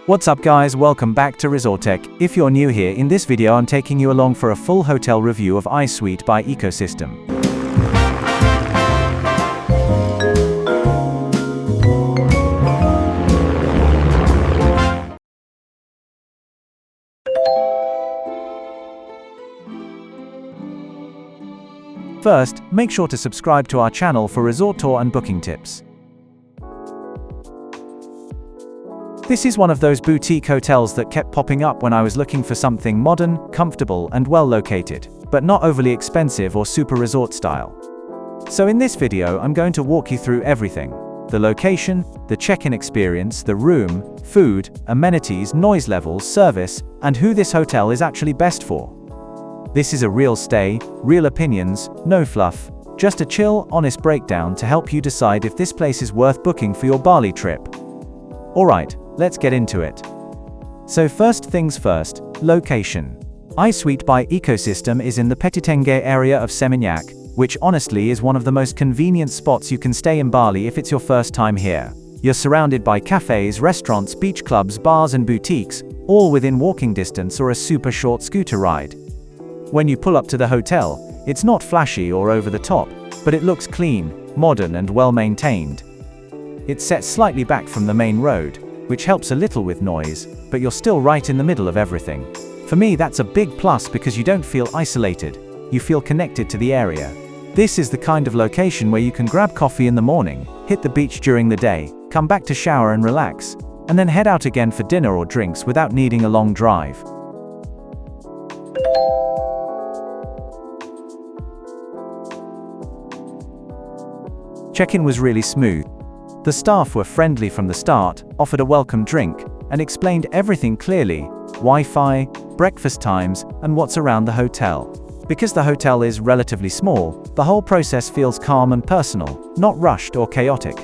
What's up guys, welcome back to ResortTech. If you're new here, in this video I'm taking you along for a full hotel review of iSUITEByEkosistem. First, make sure to subscribe to our channel for resort tour and booking tips. This is one of those boutique hotels that kept popping up when I was looking for something modern, comfortable, and well located, but not overly expensive or super resort style. So in this video, I'm going to walk you through everything: the location, the check-in experience, the room, food, amenities, noise levels, service, and who this hotel is actually best for. This is a real stay, real opinions, no fluff, just a chill, honest breakdown to help you decide if this place is worth booking for your Bali trip. Alright, let's get into it. So first things first, location. iSUITEByEkosistem is in the Petitengge area of Seminyak, which honestly is one of the most convenient spots you can stay in Bali if it's your first time here. You're surrounded by cafes, restaurants, beach clubs, bars and boutiques, all within walking distance or a super short scooter ride. When you pull up to the hotel, it's not flashy or over the top, but it looks clean, modern and well maintained. It's set slightly back from the main road, which helps a little with noise, but you're still right in the middle of everything. For me, that's a big plus because you don't feel isolated, you feel connected to the area. This is the kind of location where you can grab coffee in the morning, hit the beach during the day, come back to shower and relax, and then head out again for dinner or drinks without needing a long drive. Check-in was really smooth. The staff were friendly from the start, offered a welcome drink, and explained everything clearly: Wi-Fi, breakfast times, and what's around the hotel. Because the hotel is relatively small, the whole process feels calm and personal, not rushed or chaotic.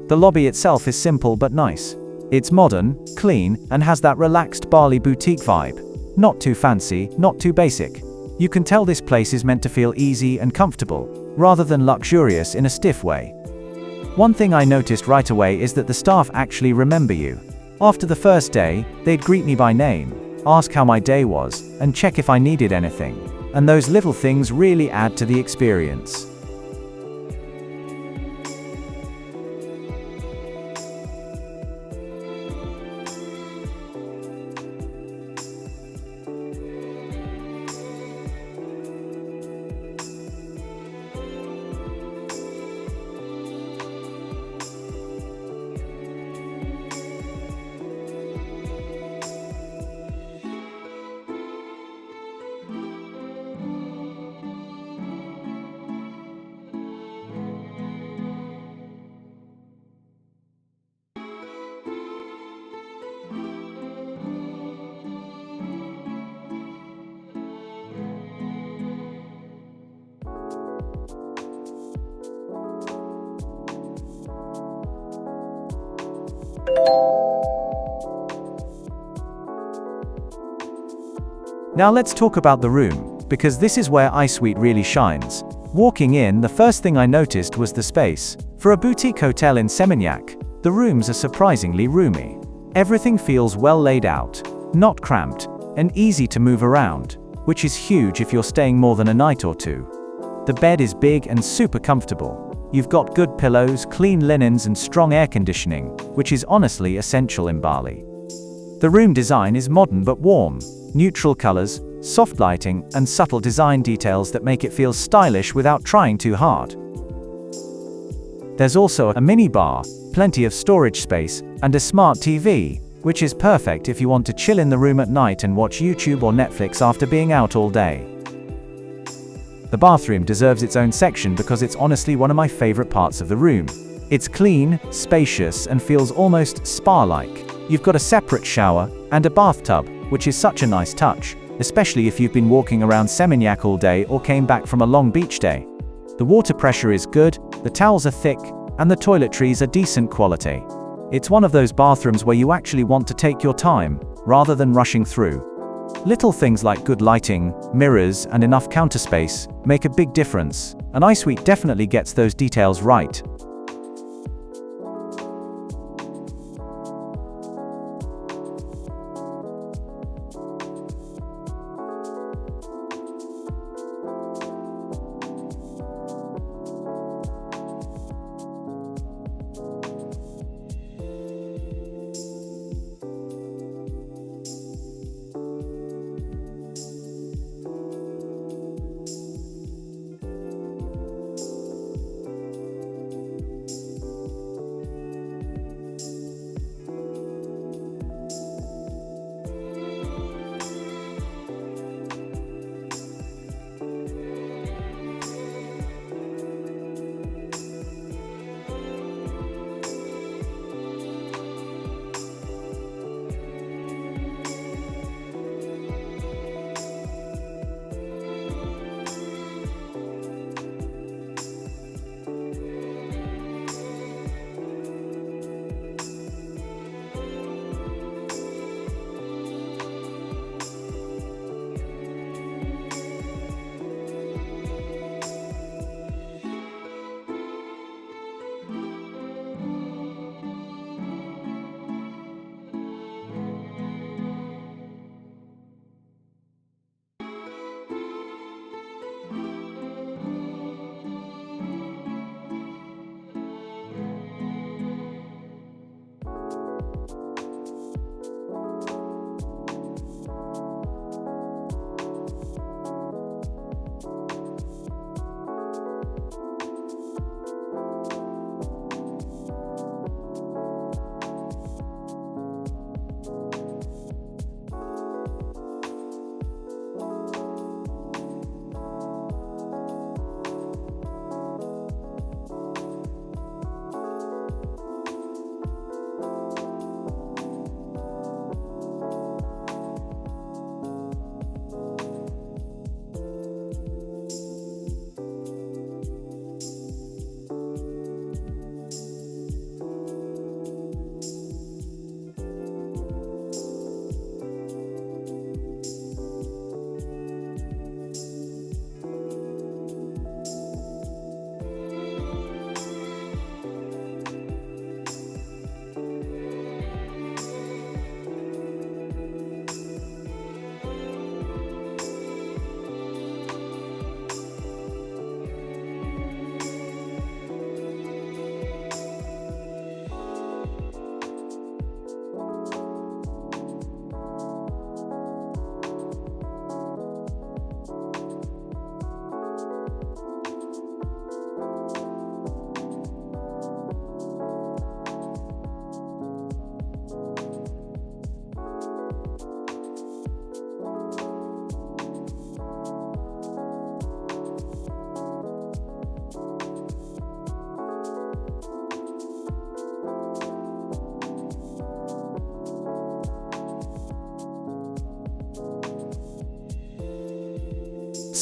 The lobby itself is simple but nice. It's modern, clean, and has that relaxed Bali boutique vibe. Not too fancy, not too basic. You can tell this place is meant to feel easy and comfortable, rather than luxurious in a stiff way. One thing I noticed right away is that the staff actually remember you. After the first day, they'd greet me by name, ask how my day was, and check if I needed anything. And those little things really add to the experience. Now let's talk about the room, because this is where iSUITE really shines. Walking in, the first thing I noticed was the space. For a boutique hotel in Seminyak, the rooms are surprisingly roomy. Everything feels well laid out, not cramped, and easy to move around, which is huge if you're staying more than a night or two. The bed is big and super comfortable. You've got good pillows, clean linens, and strong air conditioning, which is honestly essential in Bali. The room design is modern but warm. Neutral colors, soft lighting, and subtle design details that make it feel stylish without trying too hard. There's also a mini bar, plenty of storage space, and a smart TV, which is perfect if you want to chill in the room at night and watch YouTube or Netflix after being out all day. The bathroom deserves its own section because it's honestly one of my favorite parts of the room. It's clean, spacious, and feels almost spa-like. You've got a separate shower and a bathtub, which is such a nice touch, especially if you've been walking around Seminyak all day or came back from a long beach day. The water pressure is good, the towels are thick, and the toiletries are decent quality. It's one of those bathrooms where you actually want to take your time, rather than rushing through. Little things like good lighting, mirrors, and enough counter space make a big difference, and iSUITE definitely gets those details right.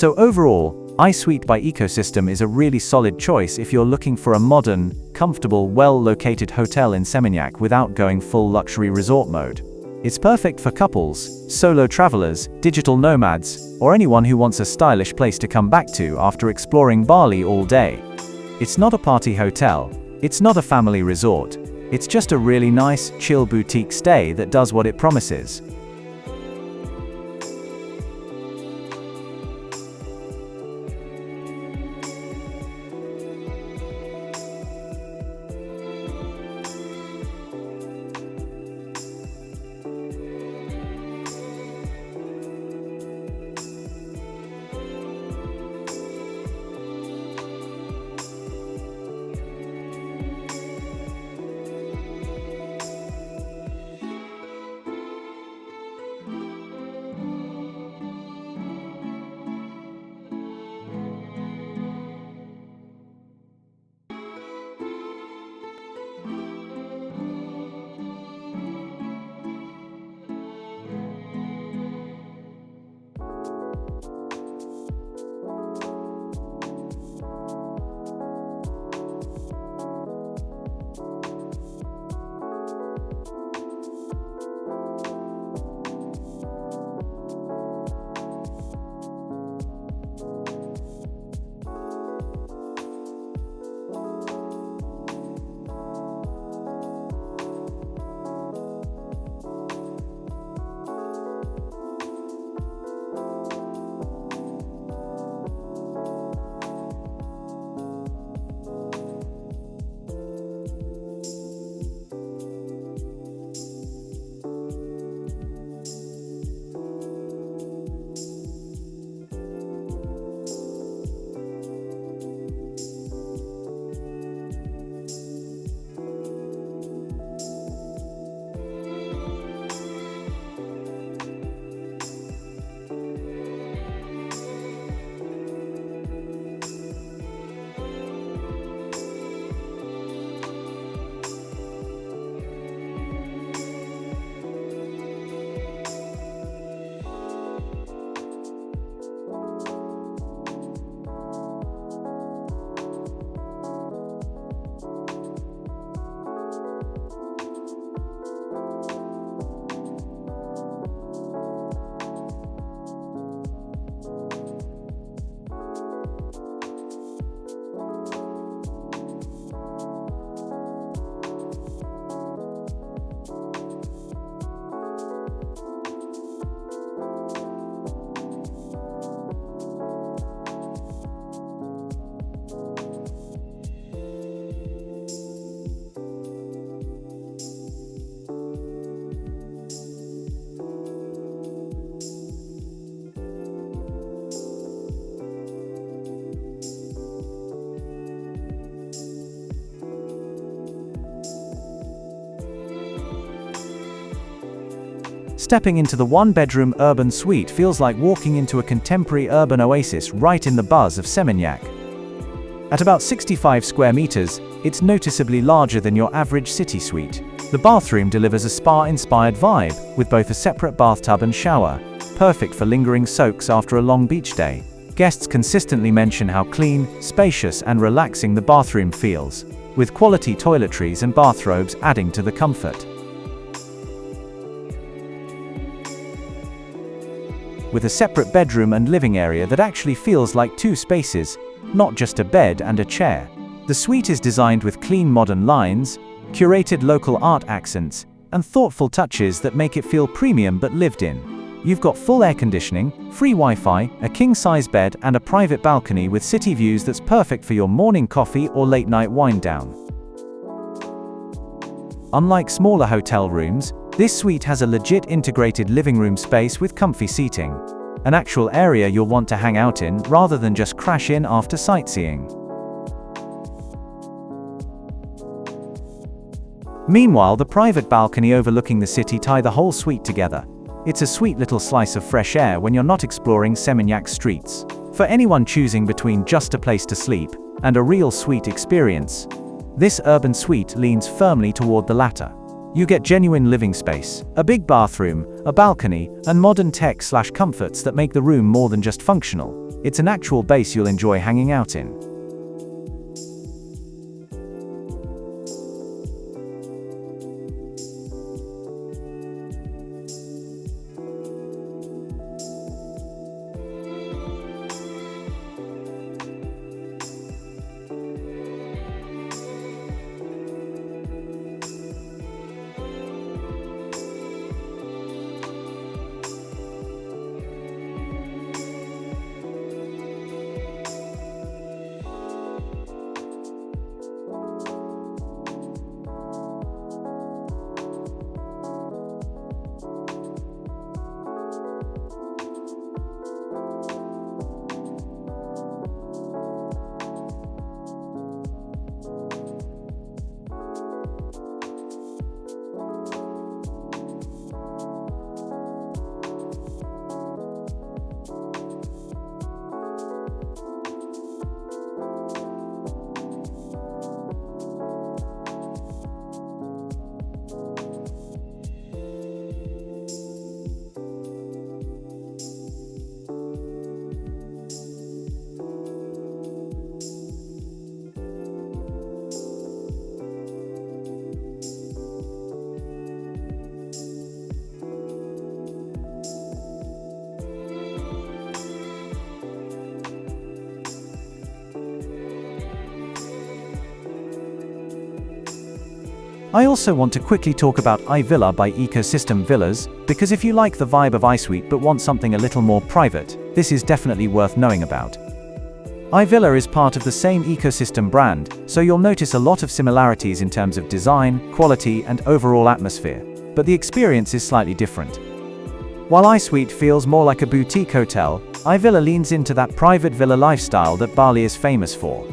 So overall, iSuiteByEkosistem is a really solid choice if you're looking for a modern, comfortable, well-located hotel in Seminyak without going full luxury resort mode. It's perfect for couples, solo travelers, digital nomads, or anyone who wants a stylish place to come back to after exploring Bali all day. It's not a party hotel, it's not a family resort, it's just a really nice, chill boutique stay that does what it promises. Stepping into the one-bedroom urban suite feels like walking into a contemporary urban oasis right in the buzz of Seminyak. At about 65 square meters, it's noticeably larger than your average city suite. The bathroom delivers a spa-inspired vibe, with both a separate bathtub and shower, perfect for lingering soaks after a long beach day. Guests consistently mention how clean, spacious, and relaxing the bathroom feels, with quality toiletries and bathrobes adding to the comfort. With a separate bedroom and living area that actually feels like two spaces, not just a bed and a chair. The suite is designed with clean modern lines, curated local art accents, and thoughtful touches that make it feel premium but lived in. You've got full air conditioning, free Wi-Fi, a king-size bed, and a private balcony with city views that's perfect for your morning coffee or late-night wind down. Unlike smaller hotel rooms, this suite has a legit integrated living room space with comfy seating. An actual area you'll want to hang out in rather than just crash in after sightseeing. Meanwhile, the private balcony overlooking the city ties the whole suite together. It's a sweet little slice of fresh air when you're not exploring Seminyak streets. For anyone choosing between just a place to sleep and a real suite experience, this urban suite leans firmly toward the latter. You get genuine living space, a big bathroom, a balcony, and modern tech/comforts that make the room more than just functional. It's an actual base you'll enjoy hanging out in. I also want to quickly talk about iVillaByEkosistem villas, because if you like the vibe of iSUITE but want something a little more private, this is definitely worth knowing about. iVilla is part of the same ecosystem brand, so you'll notice a lot of similarities in terms of design, quality, and overall atmosphere, but the experience is slightly different. While iSUITE feels more like a boutique hotel, iVilla leans into that private villa lifestyle that Bali is famous for.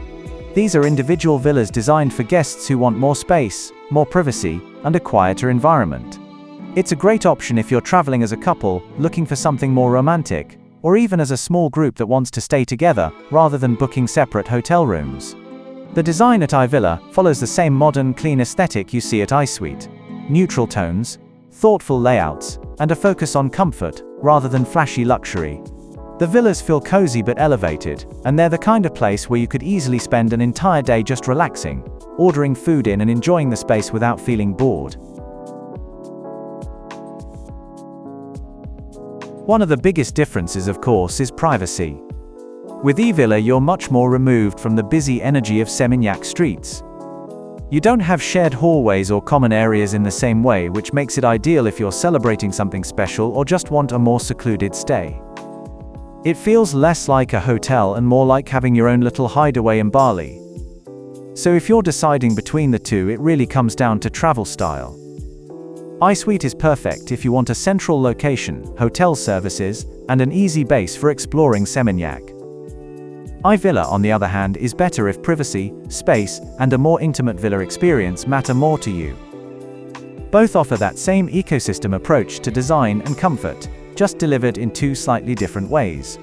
These are individual villas designed for guests who want more space, more privacy, and a quieter environment. It's a great option if you're traveling as a couple, looking for something more romantic, or even as a small group that wants to stay together, rather than booking separate hotel rooms. The design at iVilla follows the same modern, clean aesthetic you see at iSUITE. Neutral tones, thoughtful layouts, and a focus on comfort, rather than flashy luxury. The villas feel cozy but elevated, and they're the kind of place where you could easily spend an entire day just relaxing, ordering food in and enjoying the space without feeling bored. One of the biggest differences, of course, is privacy. With iVilla, you're much more removed from the busy energy of Seminyak streets. You don't have shared hallways or common areas in the same way, which makes it ideal if you're celebrating something special or just want a more secluded stay. It feels less like a hotel and more like having your own little hideaway in Bali. So if you're deciding between the two, it really comes down to travel style. iSUITE is perfect if you want a central location, hotel services, and an easy base for exploring Seminyak. iVilla, on the other hand, is better if privacy, space, and a more intimate villa experience matter more to you. Both offer that same ecosystem approach to design and comfort, just delivered in two slightly different ways.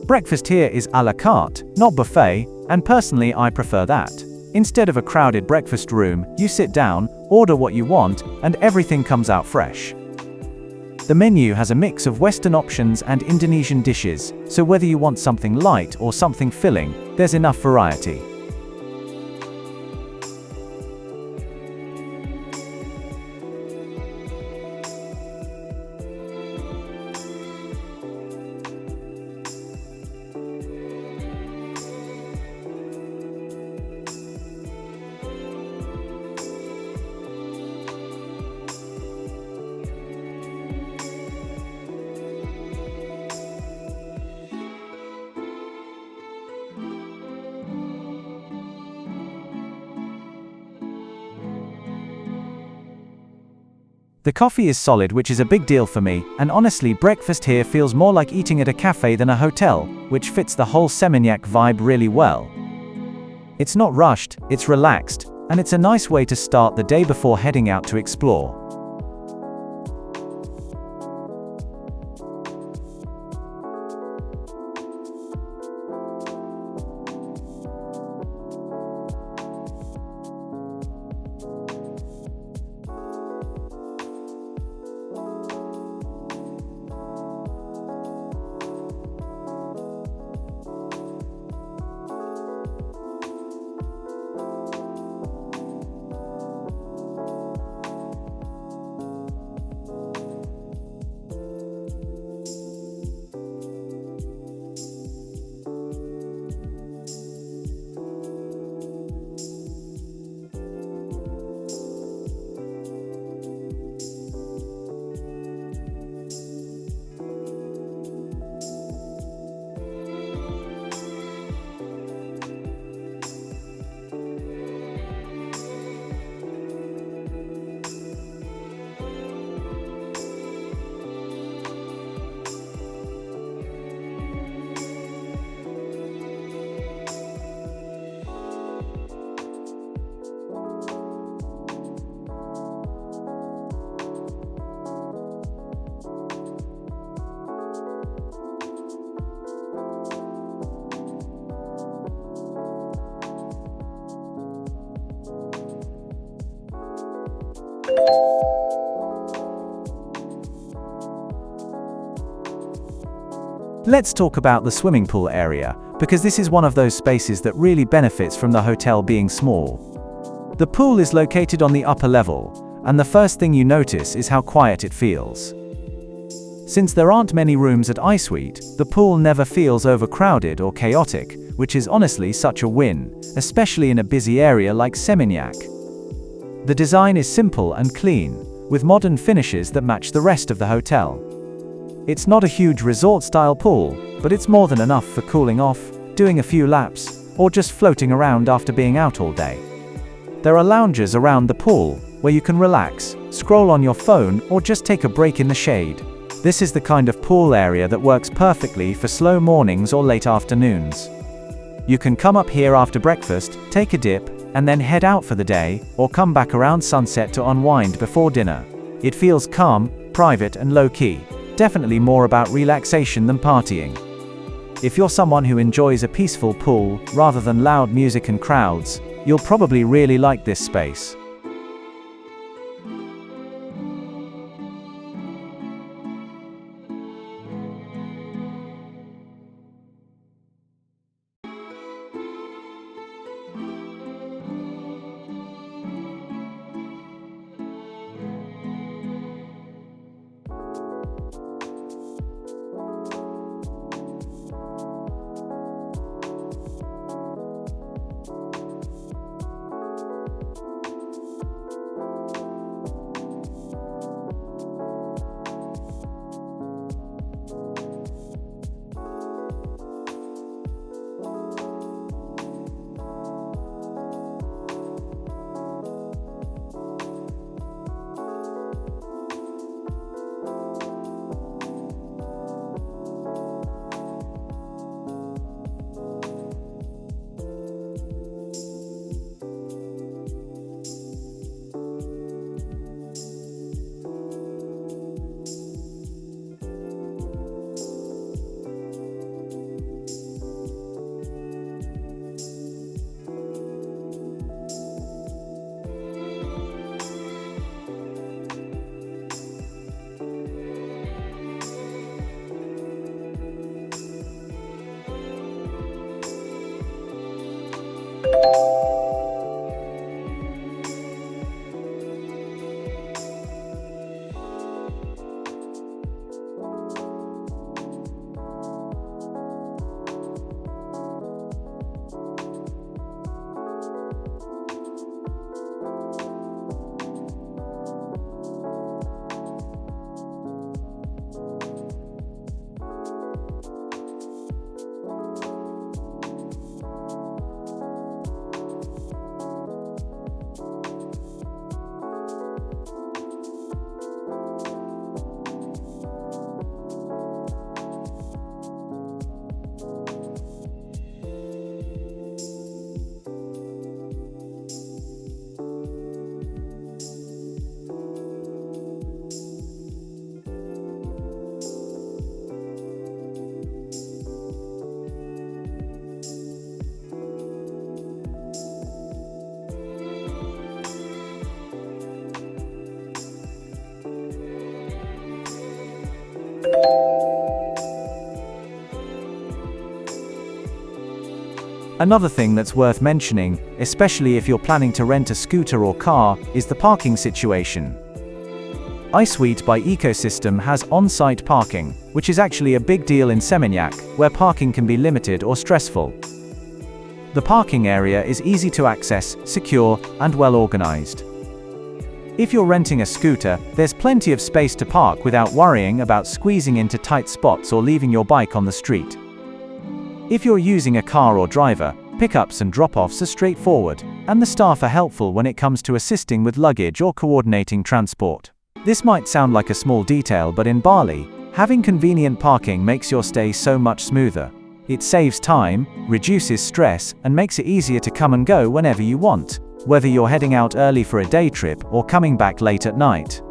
Breakfast here is à la carte, not buffet, and personally I prefer that. Instead of a crowded breakfast room, you sit down, order what you want, and everything comes out fresh. The menu has a mix of Western options and Indonesian dishes, so whether you want something light or something filling, there's enough variety. The coffee is solid, which is a big deal for me, and honestly, breakfast here feels more like eating at a cafe than a hotel, which fits the whole Seminyak vibe really well. It's not rushed, it's relaxed, and it's a nice way to start the day before heading out to explore. Let's talk about the swimming pool area, because this is one of those spaces that really benefits from the hotel being small. The pool is located on the upper level, and the first thing you notice is how quiet it feels. Since there aren't many rooms at iSUITE, the pool never feels overcrowded or chaotic, which is honestly such a win, especially in a busy area like Seminyak. The design is simple and clean, with modern finishes that match the rest of the hotel. It's not a huge resort-style pool, but it's more than enough for cooling off, doing a few laps, or just floating around after being out all day. There are lounges around the pool, where you can relax, scroll on your phone, or just take a break in the shade. This is the kind of pool area that works perfectly for slow mornings or late afternoons. You can come up here after breakfast, take a dip, and then head out for the day, or come back around sunset to unwind before dinner. It feels calm, private, and low-key. Definitely more about relaxation than partying. If you're someone who enjoys a peaceful pool, rather than loud music and crowds, you'll probably really like this space. Another thing that's worth mentioning, especially if you're planning to rent a scooter or car, is the parking situation. iSuiteByEkosistem has on-site parking, which is actually a big deal in Seminyak, where parking can be limited or stressful. The parking area is easy to access, secure, and well organized. If you're renting a scooter, there's plenty of space to park without worrying about squeezing into tight spots or leaving your bike on the street. If you're using a car or driver, pickups and drop-offs are straightforward, and the staff are helpful when it comes to assisting with luggage or coordinating transport. This might sound like a small detail, but in Bali, having convenient parking makes your stay so much smoother. It saves time, reduces stress, and makes it easier to come and go whenever you want, whether you're heading out early for a day trip or coming back late at night.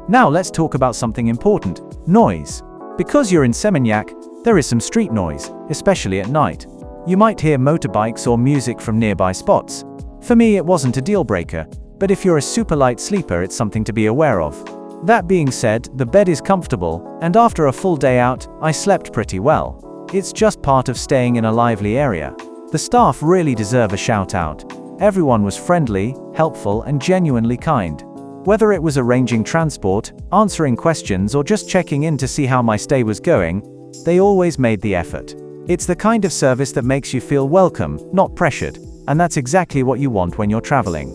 Now let's talk about something important: noise. Because you're in Seminyak, there is some street noise, especially at night. You might hear motorbikes or music from nearby spots. For me, it wasn't a deal breaker, but if you're a super light sleeper, it's something to be aware of. That being said, the bed is comfortable, and after a full day out, I slept pretty well. It's just part of staying in a lively area. The staff really deserve a shout out. Everyone was friendly, helpful, and genuinely kind. Whether it was arranging transport, answering questions, or just checking in to see how my stay was going, they always made the effort. It's the kind of service that makes you feel welcome, not pressured, and that's exactly what you want when you're traveling.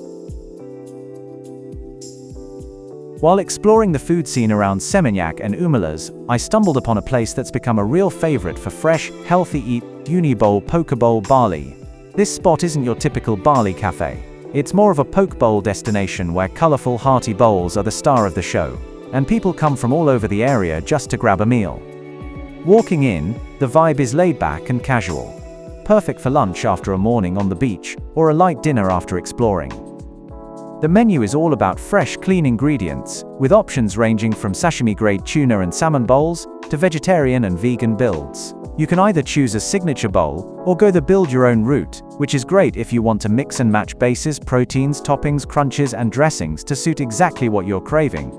While exploring the food scene around Seminyak and UNIBOWL, I stumbled upon a place that's become a real favorite for fresh, healthy eat: UNIBOWL Poke Bowl Bali. This spot isn't your typical Bali cafe. It's more of a poke bowl destination where colorful, hearty bowls are the star of the show, and people come from all over the area just to grab a meal. Walking in, the vibe is laid back and casual. Perfect for lunch after a morning on the beach, or a light dinner after exploring. The menu is all about fresh, clean ingredients, with options ranging from sashimi-grade tuna and salmon bowls, to vegetarian and vegan builds. You can either choose a signature bowl, or go the build-your-own route, which is great if you want to mix and match bases, proteins, toppings, crunches, and dressings to suit exactly what you're craving.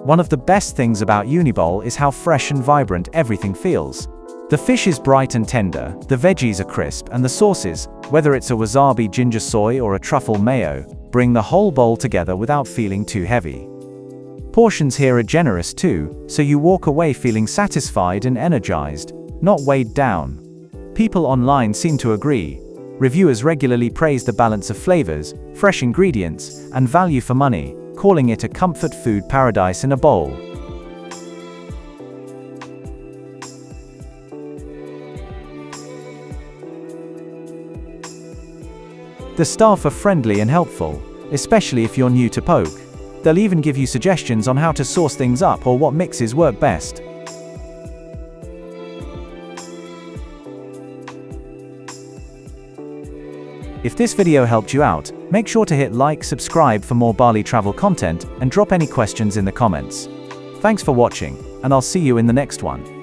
One of the best things about UNIBOWL is how fresh and vibrant everything feels. The fish is bright and tender, the veggies are crisp, and the sauces, whether it's a wasabi ginger soy or a truffle mayo, bring the whole bowl together without feeling too heavy. Portions here are generous too, so you walk away feeling satisfied and energized, not weighed down. People online seem to agree. Reviewers regularly praise the balance of flavors, fresh ingredients, and value for money, calling it a comfort food paradise in a bowl. The staff are friendly and helpful, especially if you're new to poke. They'll even give you suggestions on how to sauce things up or what mixes work best. If this video helped you out, make sure to hit like, subscribe for more Bali travel content, and drop any questions in the comments. Thanks for watching, and I'll see you in the next one.